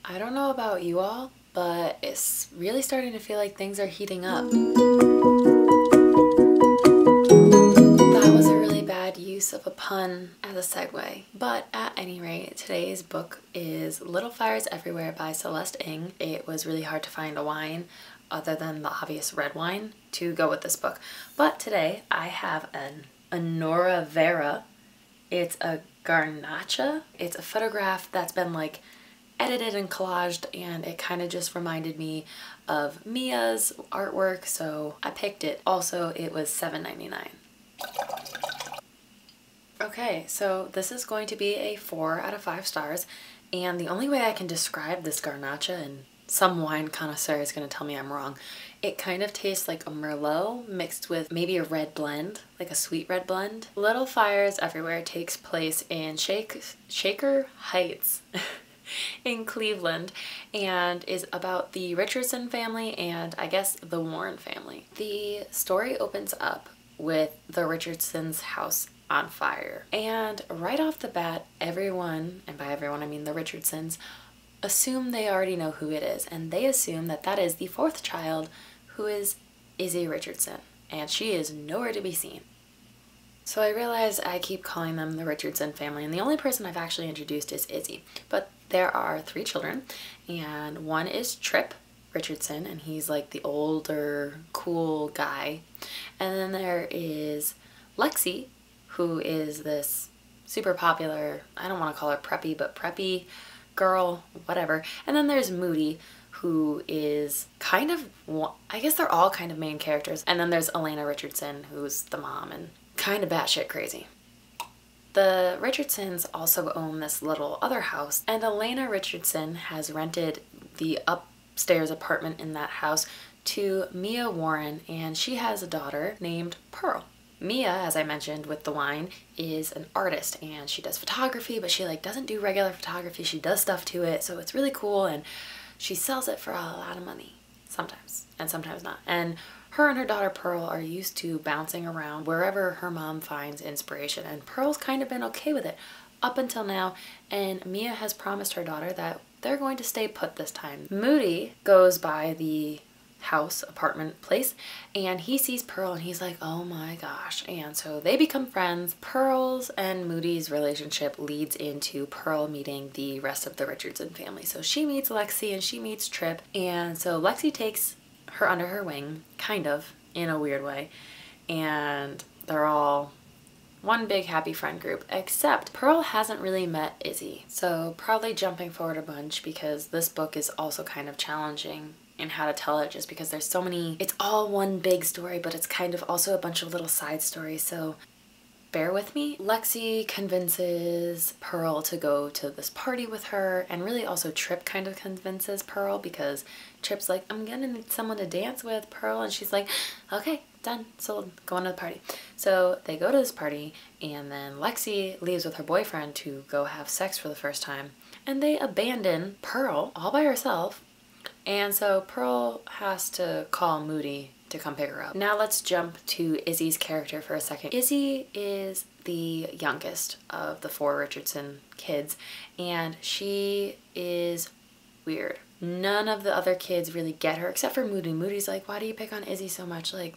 I don't know about you all, but it's really starting to feel like things are heating up. That was a really bad use of a pun as a segue. But at any rate, today's book is Little Fires Everywhere by Celeste. It was really hard to find a wine other than the obvious red wine to go with this book. But today I have an Honora Vera. It's a garnacha. It's a photograph that's been like edited and collaged, and it kind of just reminded me of Mia's artwork, so I picked it. Also, it was $7.99. Okay, so this is going to be a 4 out of 5 stars, and the only way I can describe this garnacha, and some wine connoisseur is going to tell me I'm wrong, it kind of tastes like a Merlot mixed with maybe a red blend, like a sweet red blend. Little Fires Everywhere takes place in Shaker Heights in Cleveland, and is about the Richardson family and I guess the Warren family. The story opens up with the Richardsons' house on fire, and right off the bat everyone, and by everyone I mean the Richardsons, assume they already know who it is, and they assume that that is the 4th child, who is Izzy Richardson, and she is nowhere to be seen. So I realize I keep calling them the Richardson family, and the only person I've actually introduced is Izzy. But there are 3 children, and one is Trip Richardson, and he's like the older, cool guy. And then there is Lexi, who is this super popular, I don't want to call her preppy, but preppy girl, whatever. And then there's Moody, who is kind of, I guess they're all kind of main characters. And then there's Elena Richardson, who's the mom and kind of batshit crazy. The Richardsons also own this little other house, and Elena Richardson has rented the upstairs apartment in that house to Mia Warren, and she has a daughter named Pearl. Mia, as I mentioned with the wine, is an artist, and she does photography, but she like doesn't do regular photography, she does stuff to it, so it's really cool, and she sells it for a lot of money sometimes, and sometimes not. And her and her daughter Pearl are used to bouncing around wherever her mom finds inspiration, and Pearl's kind of been okay with it up until now, and Mia has promised her daughter that they're going to stay put this time. Moody goes by the house, apartment, place, and he sees Pearl and he's like, oh my gosh, and so they become friends. Pearl's and Moody's relationship leads into Pearl meeting the rest of the Richardson family. So she meets Lexi and she meets Trip, and so Lexi takes her under her wing, kind of, in a weird way, and they're all one big happy friend group, except Pearl hasn't really met Izzy. So probably jumping forward a bunch because this book is also kind of challenging in how to tell it, just because there's so many, it's all one big story, but it's kind of also a bunch of little side stories, so bear with me. Lexi convinces Pearl to go to this party with her, and really also Trip kind of convinces Pearl, because Trip's like, I'm gonna need someone to dance with, Pearl, and she's like, okay, done, sold, going to the party. So they go to this party, and then Lexi leaves with her boyfriend to go have sex for the first time, and they abandon Pearl all by herself, and so Pearl has to call Moody to come pick her up. Now let's jump to Izzy's character for a second. Izzy is the youngest of the 4 Richardson kids, and she is weird. None of the other kids really get her except for Moody. Moody's like, why do you pick on Izzy so much? Like,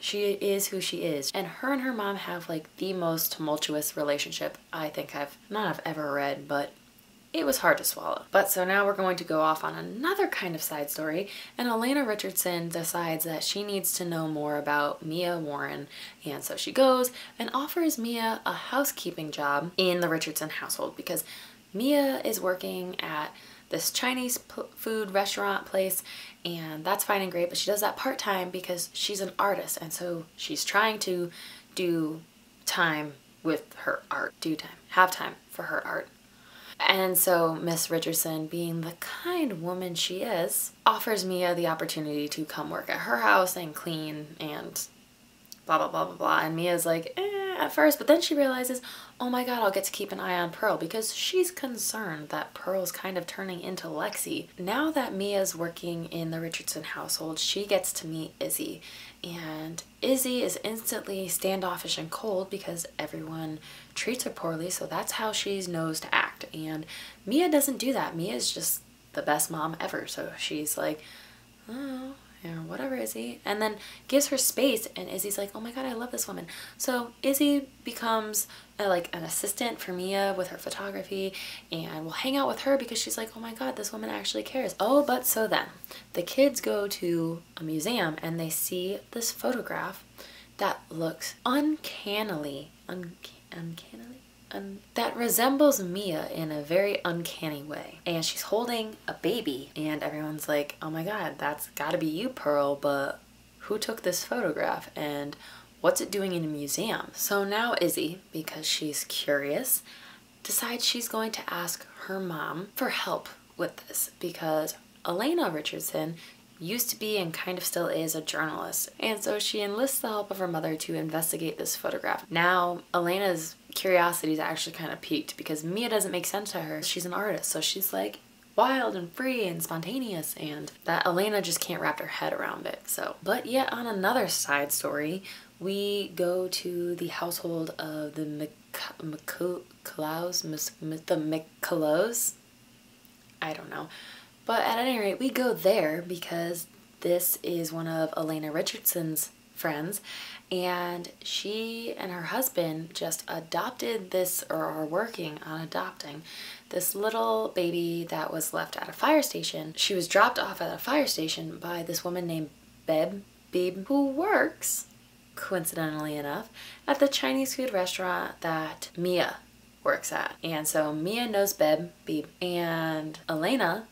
she is who she is. And her mom have like the most tumultuous relationship I think I've ever read, but it was hard to swallow. But so now we're going to go off on another kind of side story, and Elena Richardson decides that she needs to know more about Mia Warren, and so she goes and offers Mia a housekeeping job in the Richardson household, because Mia is working at this Chinese food restaurant place, and that's fine and great, but she does that part-time because she's an artist, and so she's trying to do time with her art, have time for her art. And so Miss Richardson, being the kind woman she is, offers Mia the opportunity to come work at her house and clean and blah blah blah blah blah. And Mia's like, at first, but then she realizes, oh my god, I'll get to keep an eye on Pearl, because she's concerned that Pearl's kind of turning into Lexi. Now that Mia's working in the Richardson household, she gets to meet Izzy, and Izzy is instantly standoffish and cold because everyone treats her poorly, so that's how she knows to act. And Mia doesn't do that. Mia's just the best mom ever. So she's like, oh, yeah, whatever, Izzy. And then gives her space, and Izzy's like, oh my god, I love this woman. So Izzy becomes like an assistant for Mia with her photography, and will hang out with her because she's like, oh my god, this woman actually cares. Oh, but so then the kids go to a museum and they see this photograph that looks uncannily that resembles Mia in a very uncanny way. And she's holding a baby, and everyone's like, oh my god, that's gotta be you, Pearl, but who took this photograph and what's it doing in a museum? So now Izzy, because she's curious, decides she's going to ask her mom for help with this, because Elena Richardson used to be and kind of still is a journalist, and so she enlists the help of her mother to investigate this photograph. Now Elena's curiosity is actually kind of piqued because Mia doesn't make sense to her. She's an artist, so she's like wild and free and spontaneous, and that Elena just can't wrap her head around it. So, but yet on another side story, we go to the household of the Michellos. I don't know. But at any rate, we go there because this is one of Elena Richardson's friends, and she and her husband just adopted this, or are working on adopting, this little baby that was left at a fire station. She was dropped off at a fire station by this woman named Beeb, who works, coincidentally enough, at the Chinese food restaurant that Mia works at. And so Mia knows Beeb, and Elena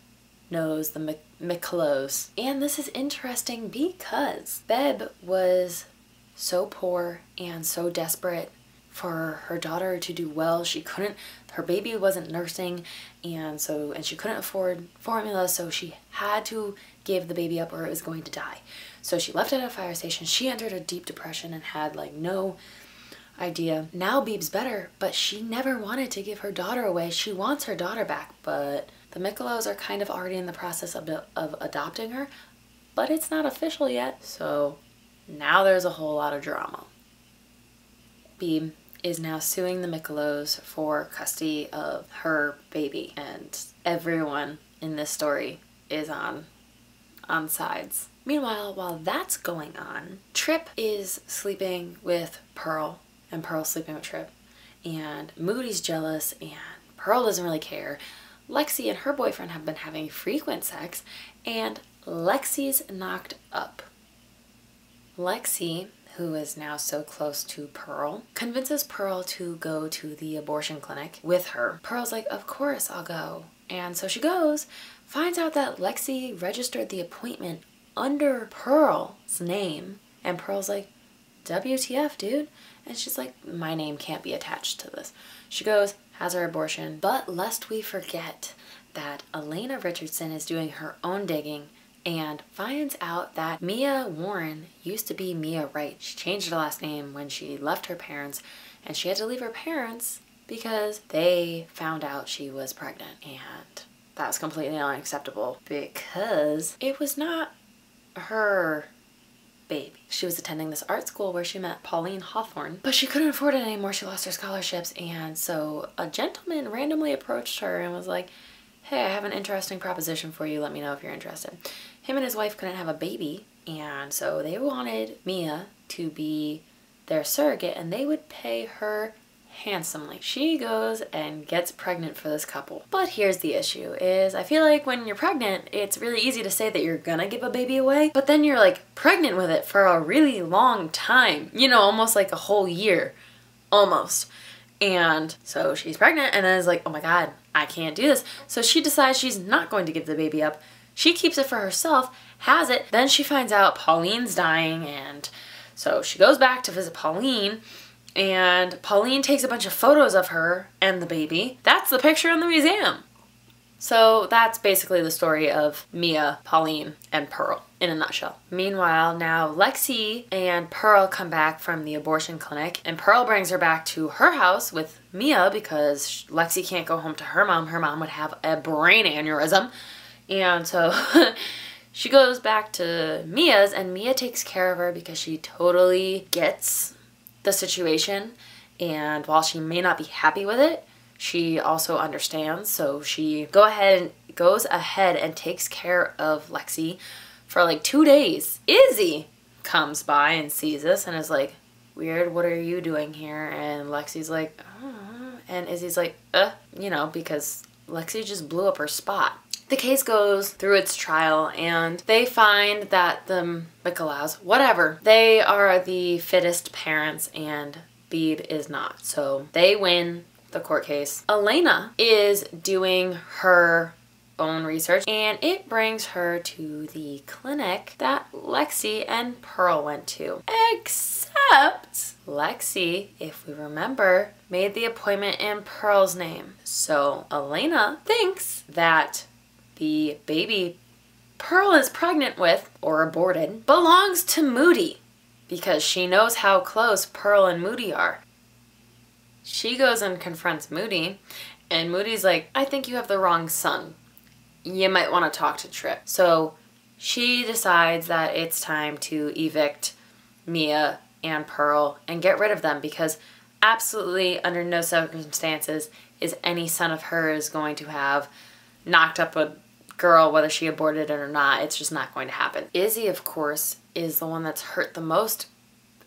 knows the Michellos. And this is interesting because Beb was so poor and so desperate for her daughter to do well. She couldn't, her baby wasn't nursing, and she couldn't afford formula, so she had to give the baby up or it was going to die. So she left it at a fire station. She entered a deep depression and had like no idea. Now Beeb's better, but she never wanted to give her daughter away. She wants her daughter back, but the Michellos are kind of already in the process of adopting her, but it's not official yet. So now there's a whole lot of drama. Beeb is now suing the Michellos for custody of her baby, and everyone in this story is on sides. Meanwhile, while that's going on, Trip is sleeping with Pearl, and Pearl's sleeping with Trip, and Moody's jealous, and Pearl doesn't really care. Lexi and her boyfriend have been having frequent sex, and Lexi's knocked up. Lexi, who is now so close to Pearl, convinces Pearl to go to the abortion clinic with her. Pearl's like, of course I'll go. And so she goes, finds out that Lexi registered the appointment under Pearl's name, and Pearl's like, WTF, dude? And she's like, my name can't be attached to this. She goes, has her abortion, but lest we forget that Elena Richardson is doing her own digging and finds out that Mia Warren used to be Mia Wright. She changed her last name when she left her parents, and she had to leave her parents because they found out she was pregnant, and that was completely unacceptable because it was not her baby. She was attending this art school where she met Pauline Hawthorne, but she couldn't afford it anymore. She lost her scholarships, and so a gentleman randomly approached her and was like, hey, I have an interesting proposition for you. Let me know if you're interested. Him and his wife couldn't have a baby, and so they wanted Mia to be their surrogate, and they would pay her handsomely. She goes and gets pregnant for this couple. But here's the issue is I feel like when you're pregnant, it's really easy to say that you're gonna give a baby away, but then you're like pregnant with it for a really long time, you know, almost like a whole year, almost. And so she's pregnant and then is like, oh my god, I can't do this. So she decides she's not going to give the baby up. She keeps it for herself, has it, then she finds out Pauline's dying, and so she goes back to visit Pauline, and Pauline takes a bunch of photos of her and the baby. That's the picture in the museum. So that's basically the story of Mia, Pauline, and Pearl in a nutshell. Meanwhile, now Lexi and Pearl come back from the abortion clinic, and Pearl brings her back to her house with Mia because Lexi can't go home to her mom. Her mom would have a brain aneurysm. And so she goes back to Mia's, and Mia takes care of her because she totally gets the situation, and while she may not be happy with it, she also understands. So she go ahead and goes ahead and takes care of Lexi for like 2 days. Izzy comes by and sees this and is like, weird, what are you doing here? And Lexi's like, and Izzy's like, you know, because Lexi just blew up her spot. The case goes through its trial and they find that the Michelaus, whatever, they are the fittest parents and Beebe is not. So they win the court case. Elena is doing her own research and it brings her to the clinic that Lexi and Pearl went to. Except Lexi, if we remember, made the appointment in Pearl's name. So Elena thinks that the baby Pearl is pregnant with, or aborted, belongs to Moody because she knows how close Pearl and Moody are. She goes and confronts Moody and Moody's like, I think you have the wrong son. You might want to talk to Trip. So she decides that it's time to evict Mia and Pearl and get rid of them because absolutely under no circumstances is any son of hers going to have knocked up a girl, whether she aborted it or not. It's just not going to happen. Izzy, of course, is the one that's hurt the most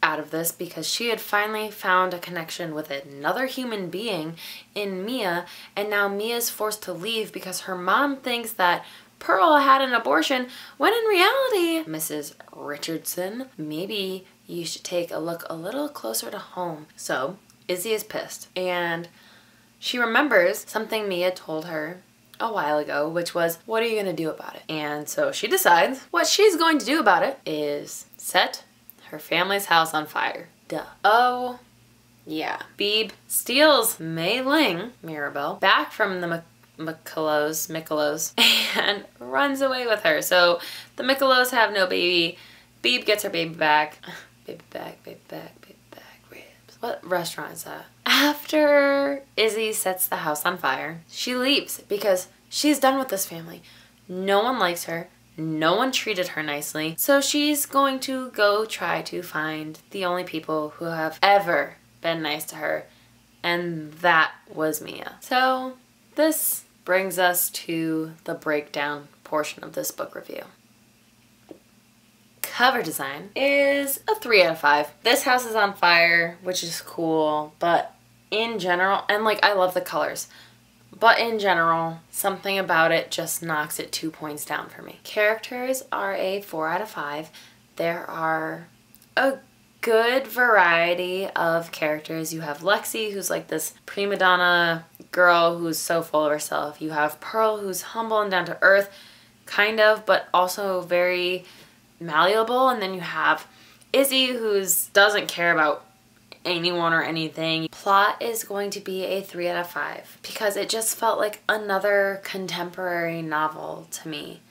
out of this because she had finally found a connection with another human being in Mia, and now Mia's forced to leave because her mom thinks that Pearl had an abortion when in reality, Mrs. Richardson, maybe you should take a look a little closer to home. So Izzy is pissed and she remembers something Mia told her a while ago, which was, what are you going to do about it? And so she decides what she's going to do about it is set her family's house on fire. Duh. Oh, yeah. Beebe steals Mei Ling, Mirabelle, back from the Michelaus, and runs away with her. So the Michelaus have no baby. Beebe gets her baby back. Baby back, ribs. What restaurant is that? After Izzy sets the house on fire, she leaves because she's done with this family. No one likes her. No one treated her nicely. So she's going to go try to find the only people who have ever been nice to her. And that was Mia. So this brings us to the breakdown portion of this book review. Cover design is a 3 out of 5. This house is on fire, which is cool, but in general, and like I love the colors, but in general, something about it just knocks it 2 points down for me. Characters are a 4 out of 5. There are a good variety of characters. You have Lexi, who's like this prima donna girl who's so full of herself. You have Pearl, who's humble and down to earth, kind of, but also very malleable. And then you have Izzy, who doesn't care about anyone or anything. Plot is going to be a 3 out of 5 because it just felt like another contemporary novel to me.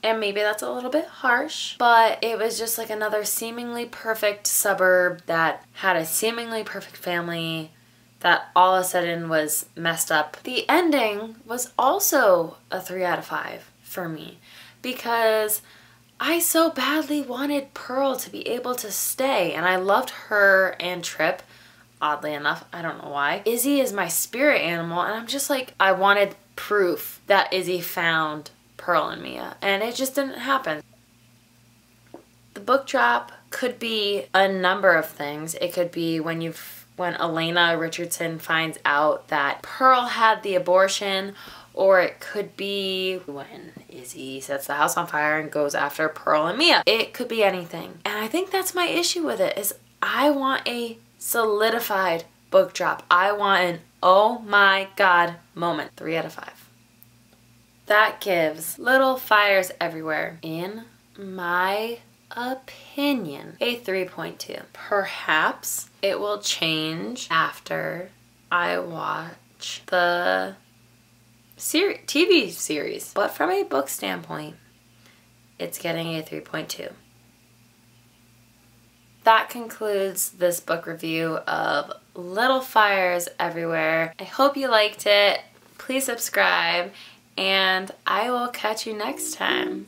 And maybe that's a little bit harsh, but it was just like another seemingly perfect suburb that had a seemingly perfect family that all of a sudden was messed up. The ending was also a 3 out of 5 for me because I so badly wanted Pearl to be able to stay, and I loved her and Trip, oddly enough. I don't know why. Izzy is my spirit animal, and I'm just like, I wanted proof that Izzy found Pearl and Mia, and it just didn't happen. The book drop could be a number of things. It could be when Elena Richardson finds out that Pearl had the abortion, or it could be when Izzy sets the house on fire and goes after Pearl and Mia. It could be anything. And I think that's my issue with it, is I want a solidified book drop. I want an oh my god moment. 3 out of 5. That gives Little Fires Everywhere, in my opinion, a 3.2. Perhaps it will change after I watch the TV series, but from a book standpoint, it's getting a 3.2. That concludes this book review of Little Fires Everywhere. I hope you liked it. Please subscribe, and I will catch you next time.